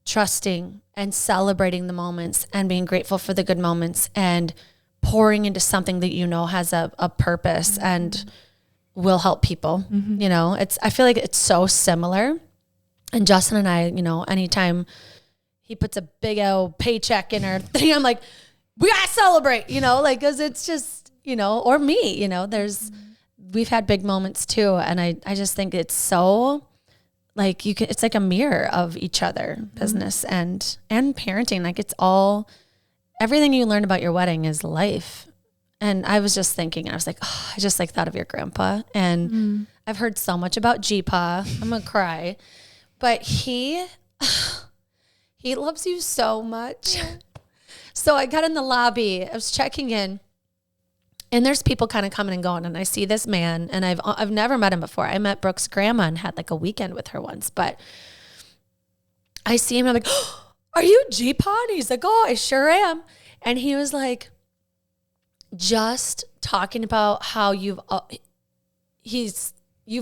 trusting and celebrating the moments and being grateful for the good moments and pouring into something that you know has a purpose and will help people. You know, I feel like it's so similar. And Justin and I, you know, anytime he puts a big old paycheck in our thing, I'm like, we gotta celebrate, you know, like, cause it's just, you know, or me, you know, we've had big moments too. And I just think it's so like it's like a mirror of each other, business and parenting. Like it's all, everything you learn about your wedding is life. And I was just thinking, I was like, oh, I just like thought of your grandpa and I've heard so much about G-Pa. I'm gonna cry. But he loves you so much. So I got in the lobby. I was checking in. And there's people kind of coming and going. And I see this man. And I've never met him before. I met Brooke's grandma and had like a weekend with her once. But I see him. I'm like, oh, are you G-Pod? He's like, oh, I sure am. And he was like, just talking about how you've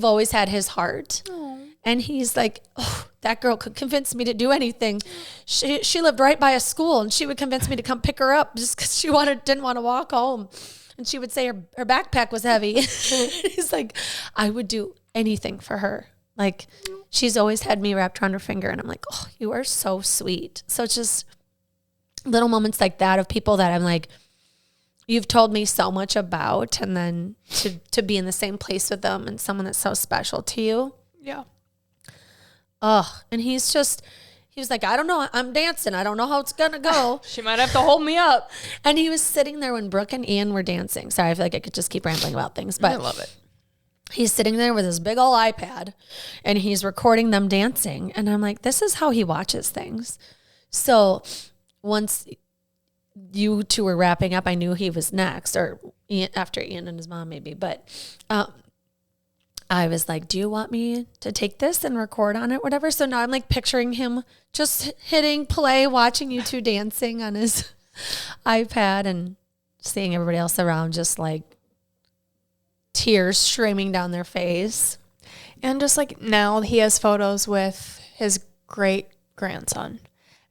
always had his heart. Aww. And he's like, oh, that girl could convince me to do anything. She lived right by a school, and she would convince me to come pick her up just because she didn't want to walk home. And she would say her backpack was heavy. He's like, I would do anything for her. Like, she's always had me wrapped around her finger. And I'm like, oh, you are so sweet. So it's just little moments like that of people that I'm like, you've told me so much about, and then to be in the same place with them and someone that's so special to you. Yeah. Oh, and he was like, I don't know. I'm dancing. I don't know how it's going to go. She might have to hold me up. And he was sitting there when Brooke and Ian were dancing. Sorry, I feel like I could just keep rambling about things, but I love it. He's sitting there with his big old iPad and he's recording them dancing. And I'm like, this is how he watches things. So once you two were wrapping up, I knew he was next, or after Ian and his mom maybe. But I was like, do you want me to take this and record on it, whatever? So now I'm like picturing him just hitting play, watching you two dancing on his iPad and seeing everybody else around just like tears streaming down their face. And just like now he has photos with his great grandson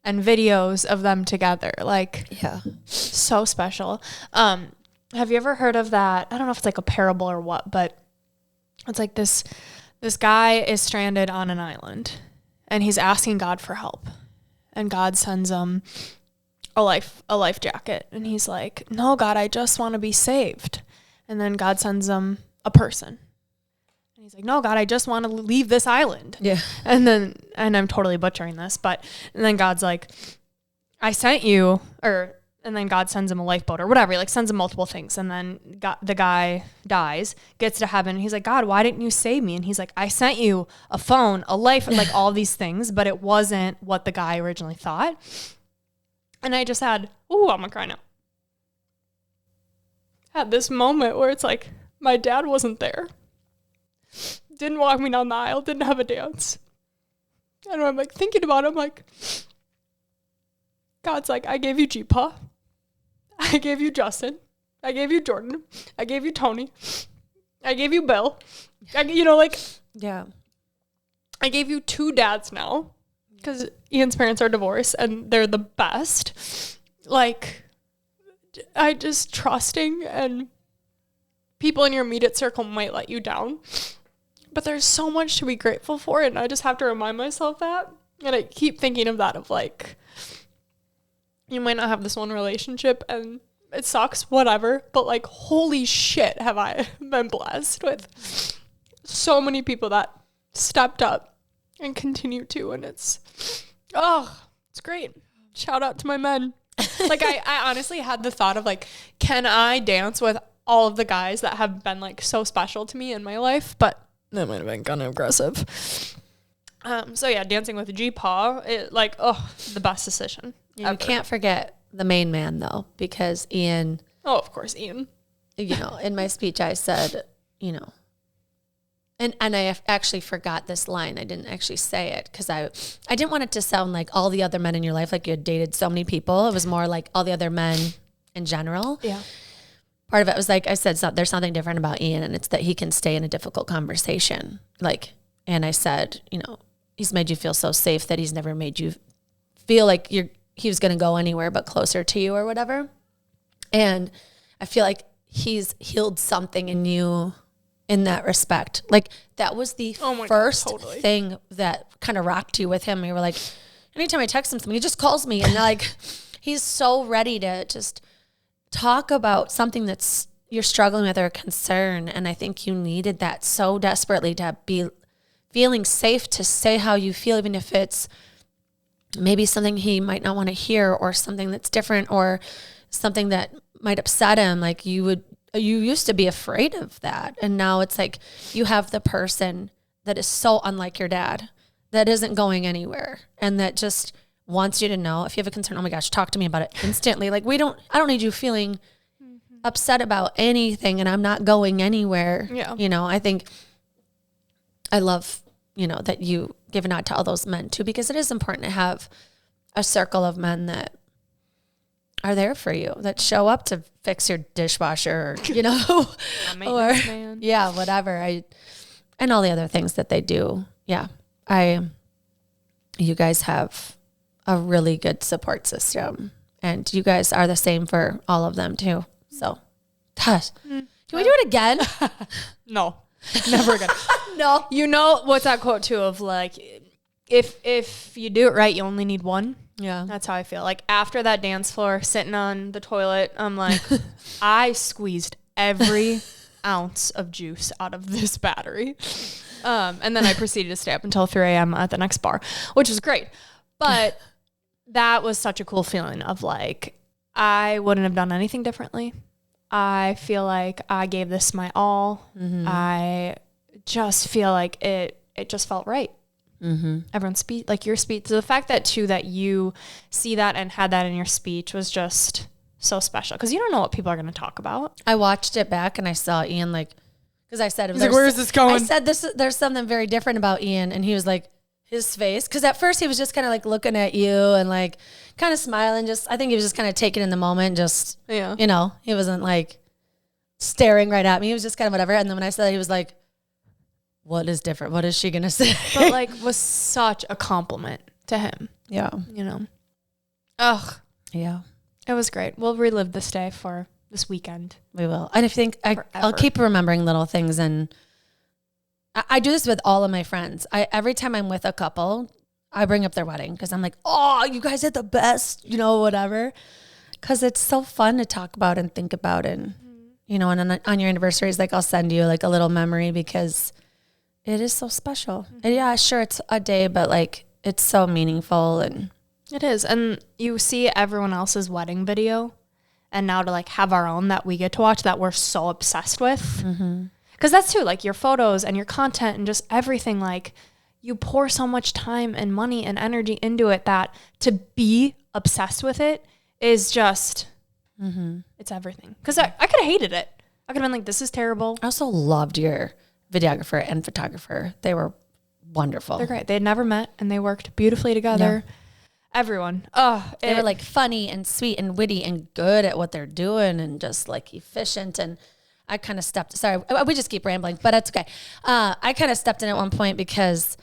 and videos of them together. Like, yeah, so special. Have you ever heard of that? I don't know if it's like a parable or what, but it's like this guy is stranded on an island and he's asking God for help, and God sends him a life jacket. And he's like, no, God, I just want to be saved. And then God sends him a person. And he's like, no, God, I just want to leave this island. Yeah. And I'm totally butchering this, and then God's like, I sent you, and then God sends him a lifeboat or whatever. He like sends him multiple things. And then the guy dies, gets to heaven. And he's like, God, why didn't you save me? And he's like, I sent you a phone, a life, and like all these things, but it wasn't what the guy originally thought. And I just I'm gonna cry now. Had this moment where it's like, my dad wasn't there. Didn't walk me down the aisle, didn't have a dance. And I'm like thinking about it, I'm like, God's like, I gave you G-Pa. I gave you Justin. I gave you Jordan. I gave you Tony. I gave you Bill. Yeah. I gave you 2 dads now because Ian's parents are divorced and they're the best. Like, I just trusting, and people in your immediate circle might let you down, but there's so much to be grateful for. And I just have to remind myself that. And I keep thinking of that, of like, you might not have this one relationship and it sucks, whatever, but like, holy shit, have I been blessed with so many people that stepped up and continue to. And it's great. Shout out to my men. Like, I honestly had the thought of like, can I dance with all of the guys that have been like so special to me in my life? But that might have been kind of aggressive. So yeah, dancing with G-Pa, the best decision. You can't forget the main man though, because Ian. Oh, of course, Ian. In my speech I said, and I actually forgot this line. I didn't actually say it because I didn't want it to sound like all the other men in your life, like you had dated so many people. It was more like all the other men in general. Yeah. Part of it was like I said, there's something different about Ian, and it's that he can stay in a difficult conversation. And I said, he's made you feel so safe that he's never made you feel like he was going to go anywhere but closer to you or whatever. And I feel like he's healed something in you in that respect. Like, that was the first thing that kind of rocked you with him. You were like, anytime I text him something, he just calls me, and like, he's so ready to just talk about something that's you're struggling with or a concern. And I think you needed that so desperately, to be feeling safe to say how you feel, even if it's maybe something he might not want to hear, or something that's different, or something that might upset him. Like, you used to be afraid of that. And now it's like you have the person that is so unlike your dad that isn't going anywhere and that just wants you to know. If you have a concern, oh my gosh, talk to me about it instantly. Like I don't need you feeling upset about anything and I'm not going anywhere. Yeah. You know, I think I love, you know, that you give a nod to all those men too, because it is important to have a circle of men that are there for you, that show up to fix your dishwasher, or, you know, or man. yeah, whatever. And all the other things that they do. Yeah. You guys have a really good support system and you guys are the same for all of them too. So, gosh, can we do it again? No, never again. No. You know, what's that quote too of like, if you do it right, you only need one. Yeah. That's how I feel. Like after that dance floor, sitting on the toilet, I'm like, I squeezed every ounce of juice out of this battery. And then I proceeded to stay up until 3 a.m. at the next bar, which was great. But that was such a cool feeling of like, I wouldn't have done anything differently. I feel like I gave this my all. Mm-hmm. I just feel like it just felt right. Mm-hmm. Everyone's speech, like your speech. So the fact that too, that you see that and had that in your speech was just so special. Cause you don't know what people are going to talk about. I watched it back and I saw Ian like, cause I said, like, where is this going? I said, there's something very different about Ian. And he was like, his face. Cause at first he was just kind of like looking at you and like kind of smiling. I think he was just kind of taking in the moment. Yeah. You know, he wasn't like staring right at me. He was just kind of whatever. And then when I said that, he was like, what is different? What is she going to say? But like was such a compliment to him. Yeah. You know? Ugh. Yeah. It was great. We'll relive this day for this weekend. We will. And I think I'll keep remembering little things. And I do this with all of my friends. Every time I'm with a couple, I bring up their wedding because I'm like, oh, you guys had the best, you know, whatever. Because it's so fun to talk about and think about. And, you know, and on your anniversaries, like I'll send you like a little memory because it is so special. And yeah, sure, it's a day, but like it's so meaningful. And it is. And you see everyone else's wedding video. And now to like have our own that we get to watch that we're so obsessed with. Mm-hmm. Because that's too, like your photos and your content and just everything, like you pour so much time and money and energy into it that to be obsessed with it is just, it's everything. Because I could have hated it. I could have been like, this is terrible. I also loved your videographer and photographer. They were wonderful. They're great. They had never met and they worked beautifully together. Yeah. Everyone. They were like funny and sweet and witty and good at what they're doing and just like efficient. And I kind of stepped, sorry, we just keep rambling, but it's okay. I kind of stepped in at one point because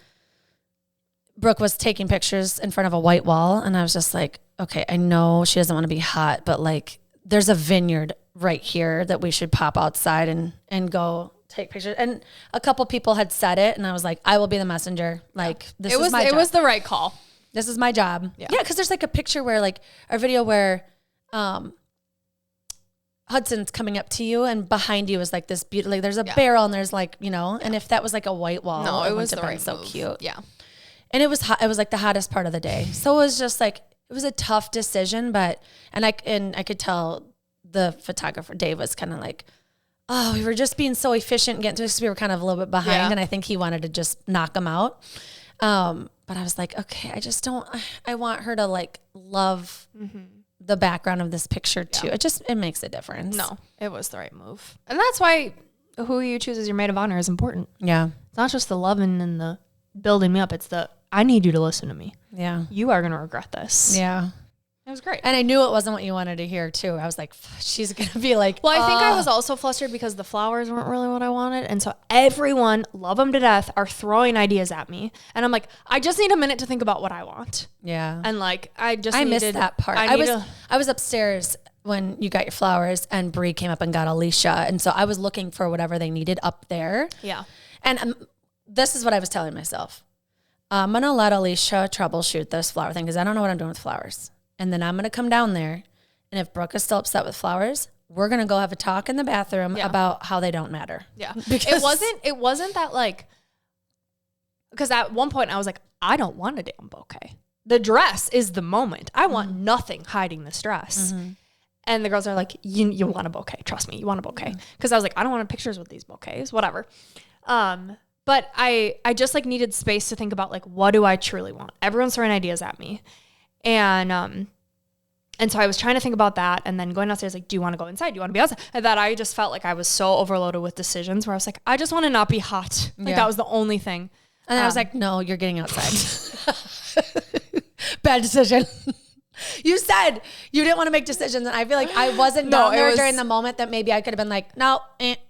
Brooke was taking pictures in front of a white wall. And I was just like, okay, I know she doesn't want to be hot, but like there's a vineyard right here that we should pop outside and go take pictures. And a couple people had said it. And I was like, I will be the messenger. Like this is my job. It was the right call. This is my job. Yeah. Cause there's like a picture where like a video where, Hudson's coming up to you and behind you is like this beautiful, like there's a barrel and there's like, you know, and if that was like a white wall, no, it was the right so move. Cute. Yeah. And it was hot. It was like the hottest part of the day. So it was just like, it was a tough decision, but, and I could tell the photographer, Dave, was kind of like, oh, we were just being so efficient and getting through this. We were kind of a little bit behind. Yeah. And I think he wanted to just knock them out. But I was like, okay, I want her to like love the background of this picture too. Yeah. It makes a difference. No, it was the right move. And that's why who you choose as your maid of honor is important. Yeah. It's not just the loving and the building me up. It's I need you to listen to me. Yeah. You are going to regret this. Yeah. It was great. And I knew it wasn't what you wanted to hear too. I was like, she's going to be like, well, I think I was also flustered because the flowers weren't really what I wanted. And so everyone, love them to death, are throwing ideas at me. And I'm like, I just need a minute to think about what I want. Yeah. And like, I missed that part. I was upstairs when you got your flowers and Bree came up and got Alicia. And so I was looking for whatever they needed up there. Yeah. And this is what I was telling myself. I'm going to let Alicia troubleshoot this flower thing because I don't know what I'm doing with flowers. And then I'm going to come down there. And if Brooke is still upset with flowers, we're going to go have a talk in the bathroom about how they don't matter. Yeah. Because it wasn't that like, because at one point I was like, I don't want a damn bouquet. The dress is the moment. I want nothing hiding this dress. Mm-hmm. And the girls are like, you want a bouquet. Trust me, you want a bouquet. Because I was like, I don't want pictures with these bouquets, whatever. But But I just like needed space to think about like, what do I truly want? Everyone's throwing ideas at me. And so I was trying to think about that, and then going downstairs, like, do you want to go inside? Do you want to be outside? And that I just felt like I was so overloaded with decisions where I was like, I just want to not be hot. Like that was the only thing. And I was like, no, you're getting outside. Bad decision. You said you didn't want to make decisions, and I feel like I wasn't down there during the moment that maybe I could have been like, no,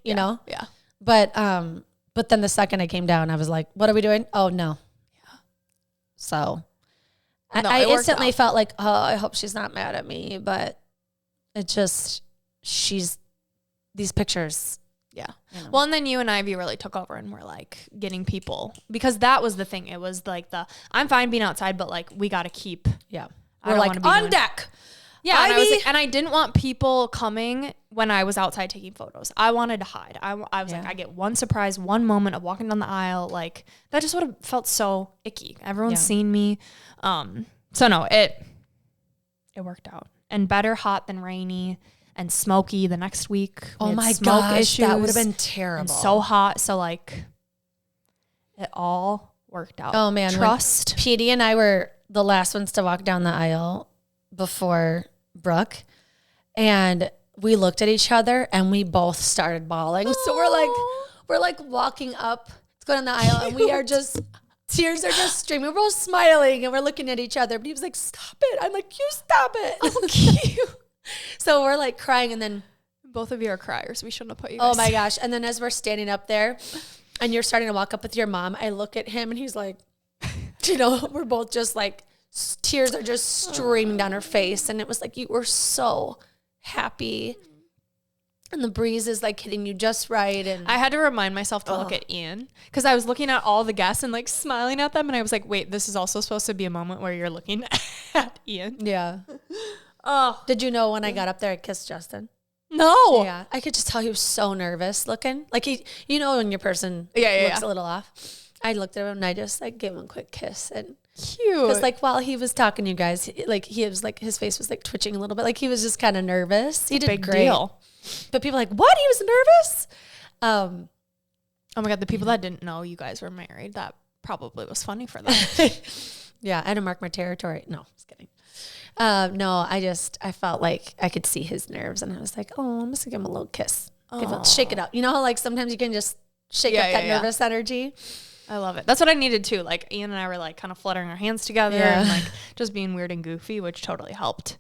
you know? Yeah. But then the second I came down, I was like, what are we doing? Oh, no. Yeah. So No, I instantly felt like, oh, I hope she's not mad at me. But it just, these pictures. Yeah. You know. Well, and then you and Ivy really took over and were like getting people, because that was the thing. It was like I'm fine being outside, but like we got to keep. Yeah. We're like on deck. Yeah. And I was like, and I didn't want people coming when I was outside taking photos. I wanted to hide. I was like, I get one surprise, one moment of walking down the aisle. Like that just would have felt so icky. Everyone's seen me. So no, it worked out. And better hot than rainy, and smoky the next week. Oh my gosh, that would have been terrible. And so hot. So like it all worked out. Oh man. Trust. Petey and I were the last ones to walk down the aisle before Brooke, and we looked at each other and we both started bawling. So we're like walking up to go down the aisle, and we are just, tears are just streaming. We're both smiling and we're looking at each other, but he was like, stop it. I'm like, you stop it. Oh, cute. So we're like crying, and then both of you are criers. We shouldn't have put you guys. Oh my gosh. And then as we're standing up there and you're starting to walk up with your mom, I look at him and he's like, you know, we're both just like, tears are just streaming down her face. And it was like, you were so happy. And the breeze is like hitting you just right. And I had to remind myself to look at Ian, because I was looking at all the guests and like smiling at them. And I was like, wait, this is also supposed to be a moment where you're looking at Ian. Yeah. Oh, did you know when I got up there, I kissed Justin? No. Yeah. I could just tell he was so nervous looking. Like you know, when your person looks a little off. I looked at him and I just like gave him a quick kiss, and cute. Because like while he was talking to you guys, he was like, his face was like twitching a little bit. Like he was just kind of nervous. He did big great. Deal. But people were like, what? He was nervous? Oh my God. The people that didn't know you guys were married, that probably was funny for them. Yeah. I had to mark my territory. No, just kidding. No, I felt like I could see his nerves, and I was like, oh, I'm just gonna give him a little kiss. Shake it up. You know how like sometimes you can just shake up that nervous energy? I love it. That's what I needed too. Like Ian and I were like kind of fluttering our hands together and like just being weird and goofy, which totally helped.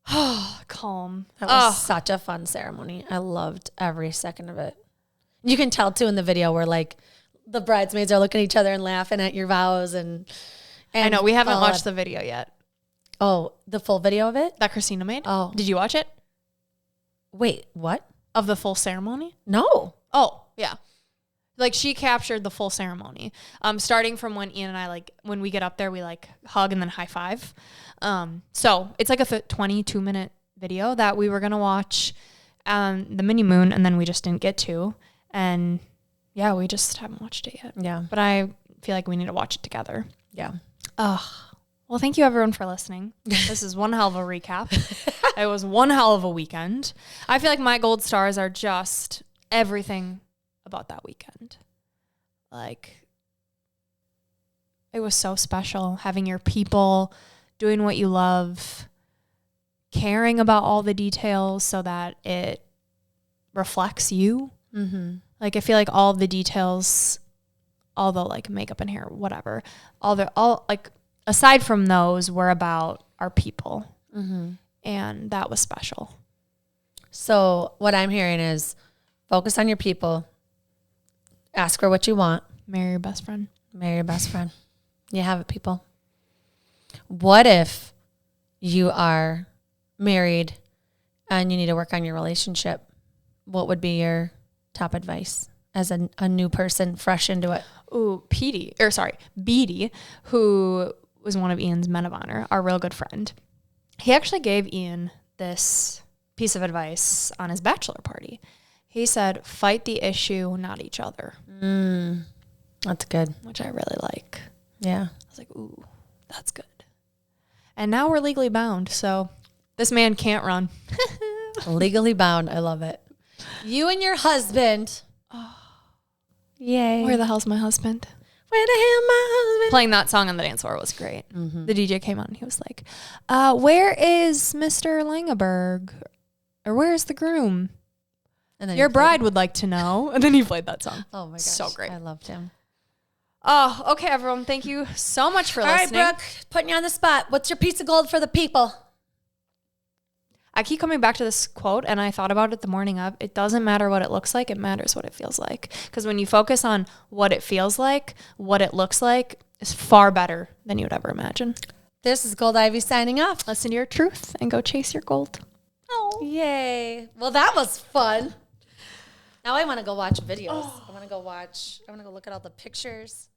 Oh, calm. That was such a fun ceremony. I loved every second of it. You can tell too in the video where like the bridesmaids are looking at each other and laughing at your vows, and I know we haven't watched the video yet. Oh, the full video of it? That Christina made? Oh. Did you watch it? Wait, what? Of the full ceremony? No. Oh, yeah. Like she captured the full ceremony. Starting from when Ian and I, like, when we get up there, we like hug and then high five. So it's like a 22-minute video that we were going to watch the mini moon, and then we just didn't get to. And yeah, we just haven't watched it yet. Yeah. But I feel like we need to watch it together. Yeah. Well, thank you everyone for listening. This is one hell of a recap. It was one hell of a weekend. I feel like my gold stars are just everything about that weekend. Like, it was so special having your people, doing what you love, caring about all the details so that it reflects you. Mm-hmm. Like, I feel like all the details, all the like makeup and hair, whatever, all like, aside from those, were about our people. Mm-hmm. And that was special. So what I'm hearing is focus on your people. Ask for what you want. Marry your best friend. Marry your best friend. You have it, people. What if you are married and you need to work on your relationship? What would be your top advice as a new person fresh into it? Ooh, Beatty, who was one of Ian's men of honor, our real good friend. He actually gave Ian this piece of advice on his bachelor party. He said, fight the issue, not each other. That's good. Which I really like. Yeah. I was like, ooh, that's good. And now we're legally bound, so this man can't run. Legally bound. I love it. You and your husband, Yay. Where the hell's my husband? Where the hell my husband? Playing that song on the dance floor was great. The DJ came on and he was like, where is Mr. Langeberg? Or where's the groom? And then Your bride would like to know. And then he played that song. Oh my gosh. So great. I loved him. Oh, okay, everyone. Thank you so much for listening. All right, Brooke, putting you on the spot. What's your piece of gold for the people? I keep coming back to this quote, and I thought about it the morning of. It doesn't matter what it looks like. It matters what it feels like. Because when you focus on what it feels like, what it looks like is far better than you would ever imagine. This is Gold Ivy signing off. Listen to your truth and go chase your gold. Oh, yay. Well, that was fun. Now I want to go watch videos. I want to go look at all the pictures.